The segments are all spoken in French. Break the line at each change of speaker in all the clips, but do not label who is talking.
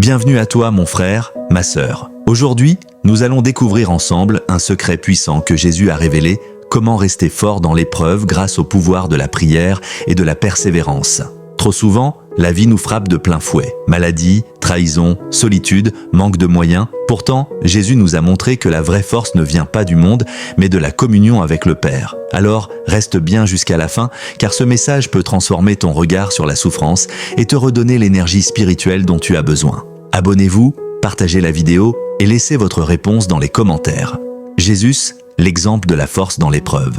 Bienvenue à toi mon frère, ma sœur. Aujourd'hui, nous allons découvrir ensemble un secret puissant que Jésus a révélé, comment rester fort dans l'épreuve grâce au pouvoir de la prière et de la persévérance. Trop souvent, la vie nous frappe de plein fouet. Maladie, trahison, solitude, manque de moyens. Pourtant, Jésus nous a montré que la vraie force ne vient pas du monde, mais de la communion avec le Père. Alors, reste bien jusqu'à la fin, car ce message peut transformer ton regard sur la souffrance et te redonner l'énergie spirituelle dont tu as besoin. Abonnez-vous, partagez la vidéo et laissez votre réponse dans les commentaires. Jésus, l'exemple de la force dans l'épreuve.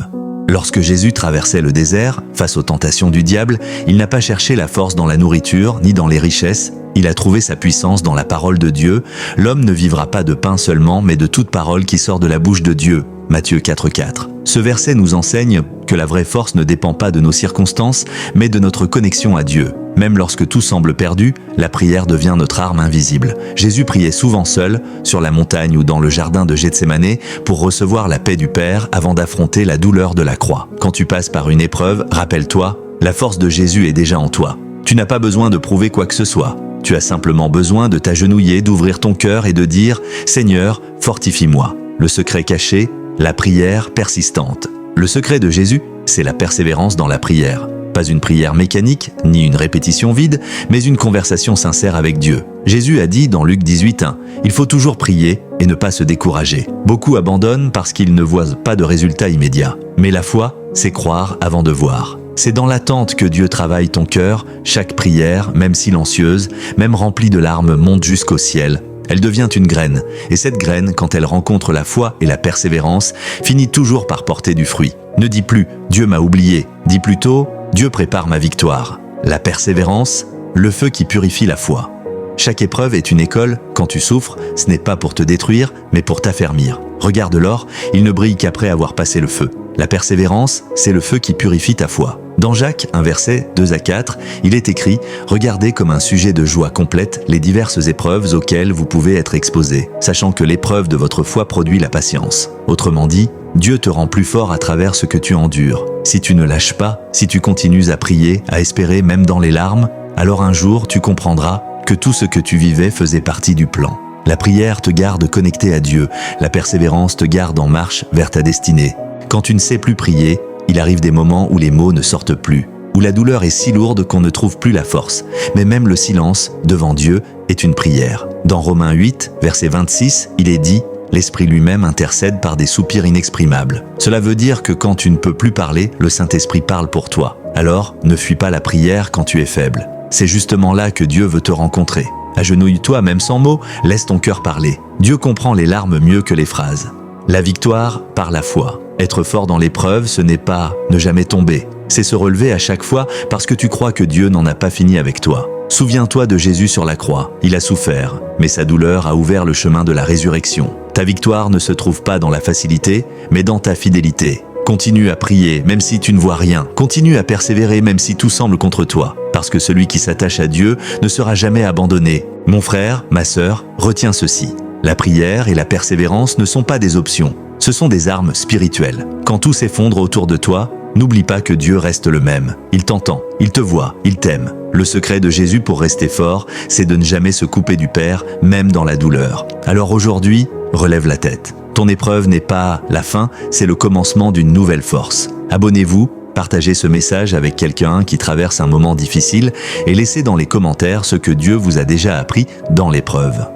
Lorsque Jésus traversait le désert, face aux tentations du diable, il n'a pas cherché la force dans la nourriture, ni dans les richesses. Il a trouvé sa puissance dans la parole de Dieu. L'homme ne vivra pas de pain seulement, mais de toute parole qui sort de la bouche de Dieu. Matthieu 4,4. Ce verset nous enseigne que la vraie force ne dépend pas de nos circonstances, mais de notre connexion à Dieu. Même lorsque tout semble perdu, la prière devient notre arme invisible. Jésus priait souvent seul, sur la montagne ou dans le jardin de Gethsémanée, pour recevoir la paix du Père avant d'affronter la douleur de la croix. Quand tu passes par une épreuve, rappelle-toi, la force de Jésus est déjà en toi. Tu n'as pas besoin de prouver quoi que ce soit. Tu as simplement besoin de t'agenouiller, d'ouvrir ton cœur et de dire « Seigneur, fortifie-moi ». Le secret caché, la prière persistante. Le secret de Jésus, c'est la persévérance dans la prière. Pas une prière mécanique, ni une répétition vide, mais une conversation sincère avec Dieu. Jésus a dit dans Luc 18:1, « Il faut toujours prier et ne pas se décourager. » Beaucoup abandonnent parce qu'ils ne voient pas de résultats immédiats. Mais la foi, c'est croire avant de voir. C'est dans l'attente que Dieu travaille ton cœur. Chaque prière, même silencieuse, même remplie de larmes, monte jusqu'au ciel. Elle devient une graine, et cette graine, quand elle rencontre la foi et la persévérance, finit toujours par porter du fruit. Ne dis plus « Dieu m'a oublié », dis plutôt « Dieu prépare ma victoire ». La persévérance, le feu qui purifie la foi. Chaque épreuve est une école. Quand tu souffres, ce n'est pas pour te détruire, mais pour t'affermir. Regarde l'or, il ne brille qu'après avoir passé le feu. La persévérance, c'est le feu qui purifie ta foi. Dans Jacques, un verset 2-4, il est écrit « Regardez comme un sujet de joie complète les diverses épreuves auxquelles vous pouvez être exposés, sachant que l'épreuve de votre foi produit la patience. » Autrement dit, Dieu te rend plus fort à travers ce que tu endures. Si tu ne lâches pas, si tu continues à prier, à espérer même dans les larmes, alors un jour tu comprendras que tout ce que tu vivais faisait partie du plan. La prière te garde connecté à Dieu, la persévérance te garde en marche vers ta destinée. Quand tu ne sais plus prier, il arrive des moments où les mots ne sortent plus, où la douleur est si lourde qu'on ne trouve plus la force. Mais même le silence, devant Dieu, est une prière. Dans Romains 8, verset 26, il est dit « L'Esprit lui-même intercède par des soupirs inexprimables ». Cela veut dire que quand tu ne peux plus parler, le Saint-Esprit parle pour toi. Alors, ne fuis pas la prière quand tu es faible. C'est justement là que Dieu veut te rencontrer. Agenouille-toi même sans mots, laisse ton cœur parler. Dieu comprend les larmes mieux que les phrases. La victoire par la foi. Être fort dans l'épreuve, ce n'est pas ne jamais tomber. C'est se relever à chaque fois parce que tu crois que Dieu n'en a pas fini avec toi. Souviens-toi de Jésus sur la croix. Il a souffert, mais sa douleur a ouvert le chemin de la résurrection. Ta victoire ne se trouve pas dans la facilité, mais dans ta fidélité. Continue à prier, même si tu ne vois rien. Continue à persévérer, même si tout semble contre toi. Parce que celui qui s'attache à Dieu ne sera jamais abandonné. Mon frère, ma sœur, retiens ceci. La prière et la persévérance ne sont pas des options. Ce sont des armes spirituelles. Quand tout s'effondre autour de toi, n'oublie pas que Dieu reste le même. Il t'entend, il te voit, il t'aime. Le secret de Jésus pour rester fort, c'est de ne jamais se couper du Père, même dans la douleur. Alors aujourd'hui, relève la tête. Ton épreuve n'est pas la fin, c'est le commencement d'une nouvelle force. Abonnez-vous, partagez ce message avec quelqu'un qui traverse un moment difficile et laissez dans les commentaires ce que Dieu vous a déjà appris dans l'épreuve.